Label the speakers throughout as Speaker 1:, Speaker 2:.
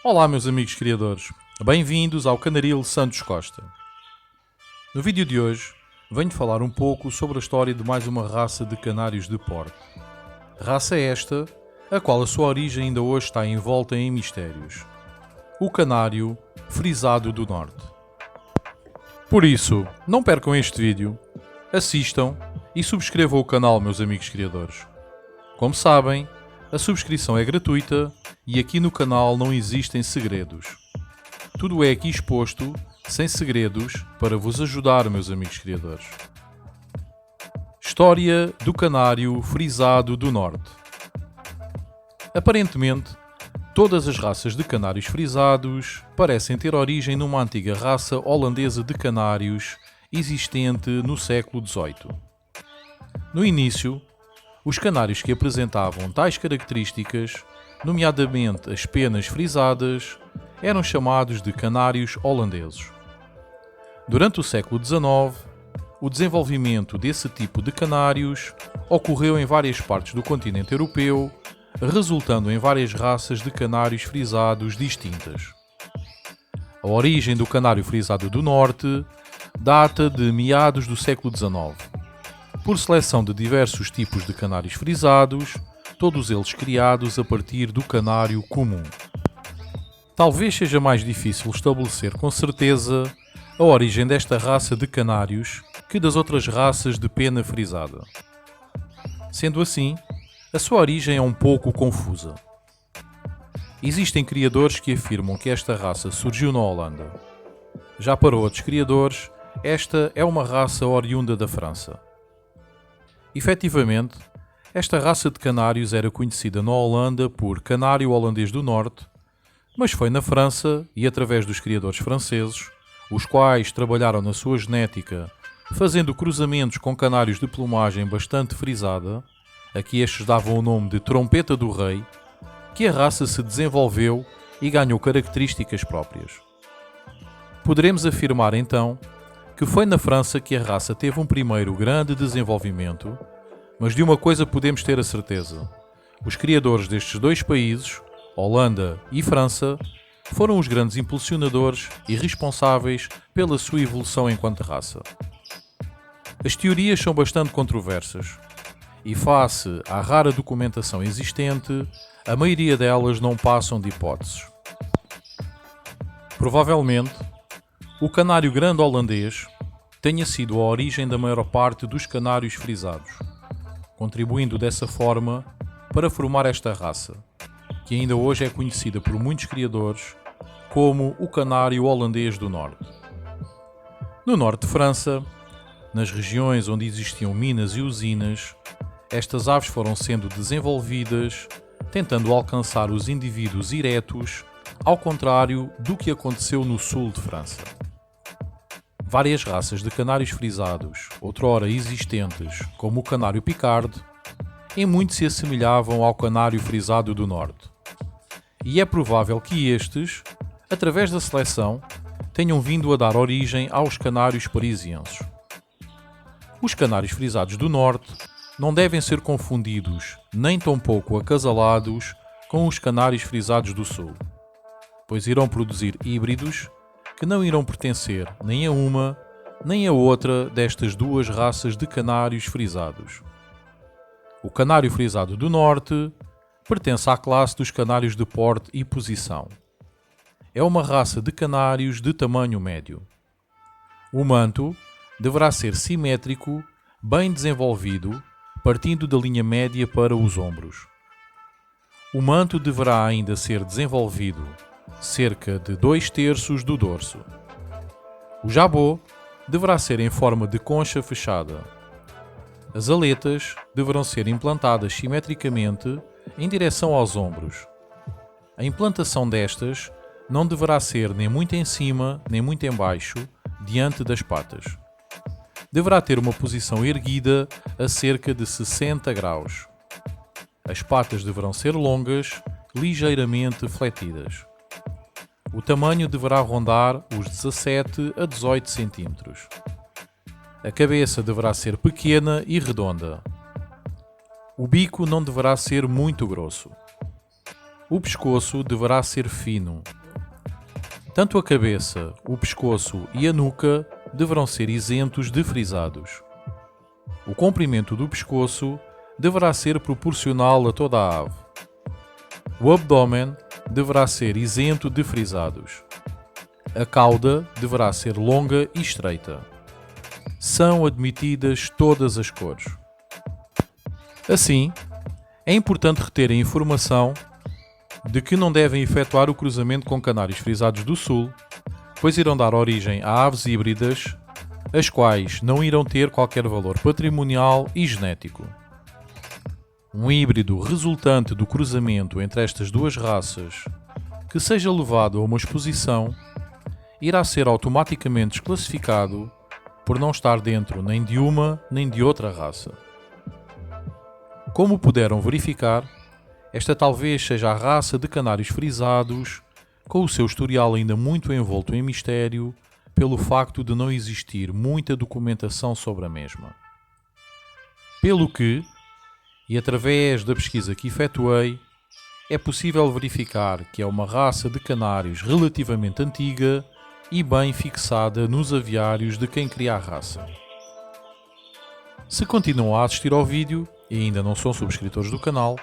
Speaker 1: Olá meus amigos criadores, bem-vindos ao Canaril Santos Costa. No vídeo de hoje venho falar um pouco sobre a história de mais uma raça de canários de porte. Raça esta, a qual a sua origem ainda hoje está envolta em mistérios. O canário frisado do norte. Por isso, não percam este vídeo, assistam e subscrevam o canal meus amigos criadores. Como sabem, a subscrição é gratuita e aqui no canal não existem segredos. Tudo é aqui exposto, sem segredos, para vos ajudar, meus amigos criadores. História do canário frisado do norte. Aparentemente, todas as raças de canários frisados parecem ter origem numa antiga raça holandesa de canários existente no século XVIII. No início, os canários que apresentavam tais características, nomeadamente as penas frisadas, eram chamados de canários holandeses. Durante o século XIX, o desenvolvimento desse tipo de canários ocorreu em várias partes do continente europeu, resultando em várias raças de canários frisados distintas. A origem do canário frisado do norte data de meados do século XIX. Por seleção de diversos tipos de canários frisados, todos eles criados a partir do canário comum. Talvez seja mais difícil estabelecer com certeza a origem desta raça de canários que das outras raças de pena frisada. Sendo assim, a sua origem é um pouco confusa. Existem criadores que afirmam que esta raça surgiu na Holanda. Já para outros criadores, esta é uma raça oriunda da França. Efetivamente, esta raça de canários era conhecida na Holanda por canário holandês do norte, mas foi na França e através dos criadores franceses, os quais trabalharam na sua genética, fazendo cruzamentos com canários de plumagem bastante frisada, a que estes davam o nome de trompeta do rei, que a raça se desenvolveu e ganhou características próprias. Poderemos afirmar então que foi na França que a raça teve um primeiro grande desenvolvimento, mas de uma coisa podemos ter a certeza: os criadores destes dois países, Holanda e França, foram os grandes impulsionadores e responsáveis pela sua evolução enquanto raça. As teorias são bastante controversas, e face à rara documentação existente, a maioria delas não passam de hipóteses. Provavelmente, o canário grande holandês tenha sido a origem da maior parte dos canários frisados, contribuindo dessa forma para formar esta raça, que ainda hoje é conhecida por muitos criadores como o canário holandês do norte. No norte de França, nas regiões onde existiam minas e usinas, estas aves foram sendo desenvolvidas, tentando alcançar os indivíduos eretos, ao contrário do que aconteceu no sul de França. Várias raças de canários frisados, outrora existentes, como o canário picardo, em muito se assemelhavam ao canário frisado do norte. E é provável que estes, através da seleção, tenham vindo a dar origem aos canários parisienses. Os canários frisados do norte não devem ser confundidos, nem tampouco acasalados, com os canários frisados do sul, pois irão produzir híbridos que não irão pertencer nem a uma nem a outra destas duas raças de canários frisados. O canário frisado do norte pertence à classe dos canários de porte e posição. É uma raça de canários de tamanho médio. O manto deverá ser simétrico, bem desenvolvido, partindo da linha média para os ombros. O manto deverá ainda ser desenvolvido cerca de 2/3 do dorso. O jabô deverá ser em forma de concha fechada. As aletas deverão ser implantadas simetricamente em direção aos ombros. A implantação destas não deverá ser nem muito em cima nem muito em baixo, diante das patas. Deverá ter uma posição erguida a cerca de 60 graus. As patas deverão ser longas, ligeiramente fletidas. O tamanho deverá rondar os 17 a 18 cm. A cabeça deverá ser pequena e redonda. O bico não deverá ser muito grosso. O pescoço deverá ser fino. Tanto a cabeça, o pescoço e a nuca deverão ser isentos de frisados. O comprimento do pescoço deverá ser proporcional a toda a ave. O abdômen deverá ser isento de frisados. A cauda deverá ser longa e estreita. São admitidas todas as cores. Assim, é importante reter a informação de que não devem efetuar o cruzamento com canários frisados do sul, pois irão dar origem a aves híbridas, as quais não irão ter qualquer valor patrimonial e genético. Um híbrido resultante do cruzamento entre estas duas raças, que seja levado a uma exposição, irá ser automaticamente desclassificado por não estar dentro nem de uma nem de outra raça. Como puderam verificar, esta talvez seja a raça de canários frisados, com o seu historial ainda muito envolto em mistério, pelo facto de não existir muita documentação sobre a mesma. Pelo que, e através da pesquisa que efetuei, é possível verificar que é uma raça de canários relativamente antiga e bem fixada nos aviários de quem cria a raça. Se continuam a assistir ao vídeo e ainda não são subscritores do canal,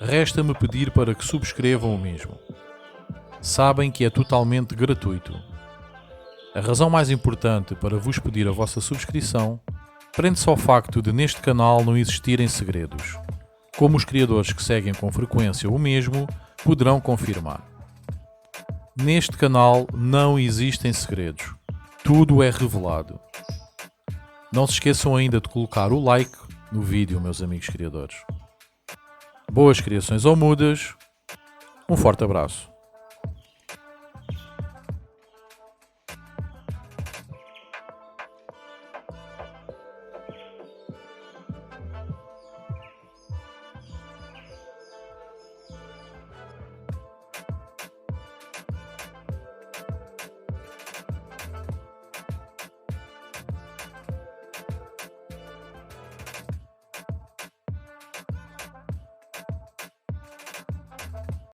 Speaker 1: resta-me pedir para que subscrevam o mesmo. Sabem que é totalmente gratuito. A razão mais importante para vos pedir a vossa subscrição prende-se ao facto de neste canal não existirem segredos, como os criadores que seguem com frequência o mesmo poderão confirmar. Neste canal não existem segredos, tudo é revelado. Não se esqueçam ainda de colocar o like no vídeo, meus amigos criadores. Boas criações ou mudas, um forte abraço.